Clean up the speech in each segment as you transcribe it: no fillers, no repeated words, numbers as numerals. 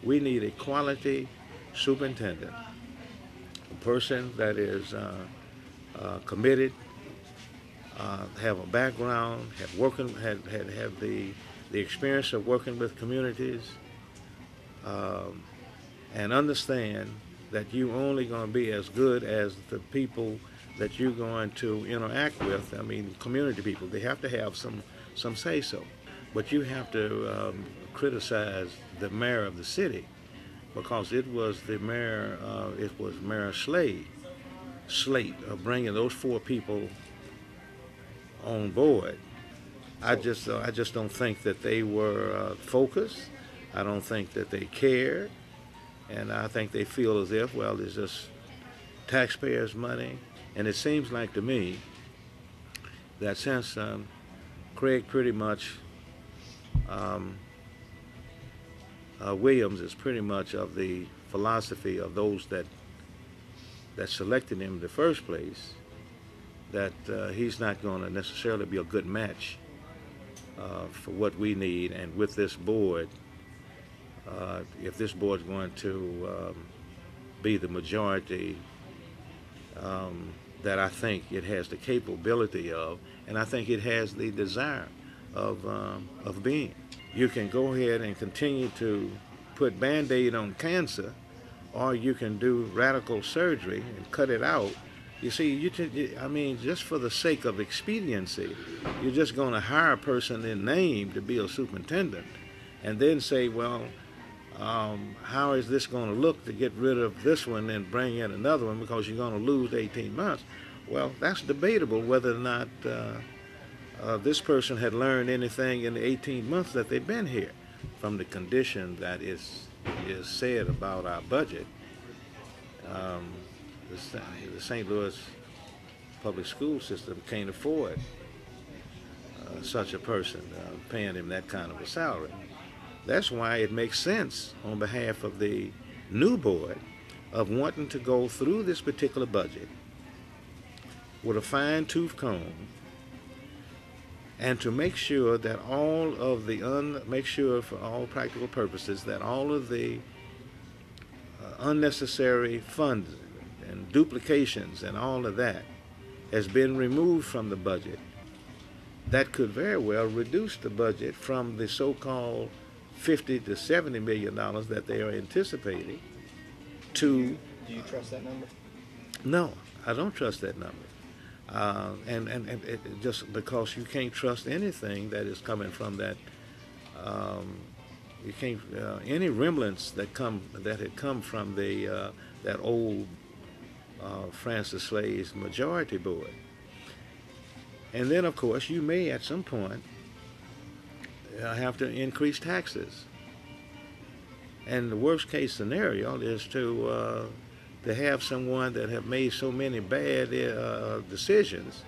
We need a quality superintendent, a person that is committed, have a background, have the experience of working with communities, um, and understand that you're only going to be as good as the people that you're going to interact with. I mean, community people, they have to have some say so. But you have to criticize the mayor of the city because it was Mayor Slate of bringing those four people on board. I just don't think that they were focused. I don't think that they cared, and I think they feel as if, well, it's just taxpayers' money. And it seems like to me that since Craig pretty much um, Williams is pretty much of the philosophy of those that selected him in the first place, that he's not going to necessarily be a good match for what we need. And with this board, if this board's going to be the majority that I think it has the capability of, and I think it has the desire of being. You can go ahead and continue to put Band-Aid on cancer, or you can do radical surgery and cut it out. You see, I mean, just for the sake of expediency, you're just going to hire a person in name to be a superintendent, and then say, well, how is this going to look to get rid of this one and bring in another one because you're going to lose 18 months? Well, that's debatable whether or not this person had learned anything in the 18 months that they've been here from the condition that is said about our budget. Um, the St. Louis public school system can't afford such a person, paying him that kind of a salary. That's why it makes sense on behalf of the new board of wanting to go through this particular budget with a fine-tooth comb and to make sure that make sure for all practical purposes that all of the unnecessary funds and duplications and all of that has been removed from the budget. That could very well reduce the budget from the so-called $50 to $70 million that they are anticipating to. Do you trust that number? No, I don't trust that number. And it, just because you can't trust anything that is coming from that, you can't any remnants that had come from that old Francis Slade's majority board. And then, of course, you may at some point have to increase taxes. And the worst case scenario is to have someone that have made so many bad decisions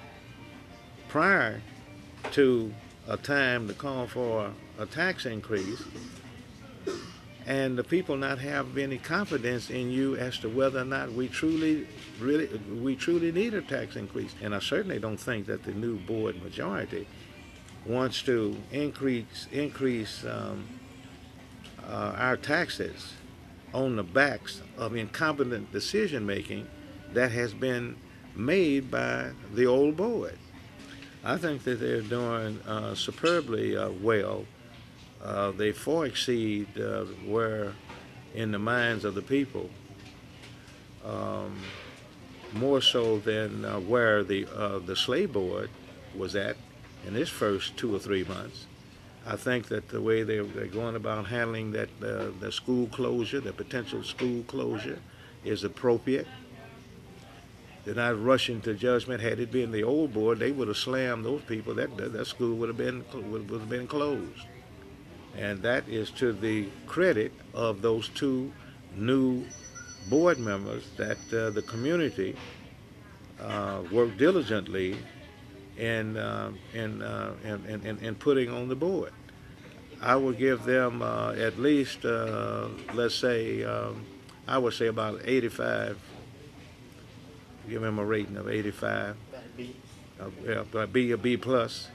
prior to a time to call for a tax increase, and the people not have any confidence in you as to whether or not we truly need a tax increase. And I certainly don't think that the new board majority wants to increase our taxes on the backs of incompetent decision making that has been made by the old board. I think that they're doing superbly well. They far exceed where, in the minds of the people, more so than where the slave board was at in its first 2 or 3 months. I think that the way they're going about handling that the school closure, the potential school closure, is appropriate. They're not rushing to judgment. Had it been the old board, they would have slammed those people. That school would have been closed. And that is to the credit of those two new board members that the community worked diligently in putting on the board. I would give them at least, let's say, I would say about 85. Give them a rating of 85. B. Yeah, B or B plus.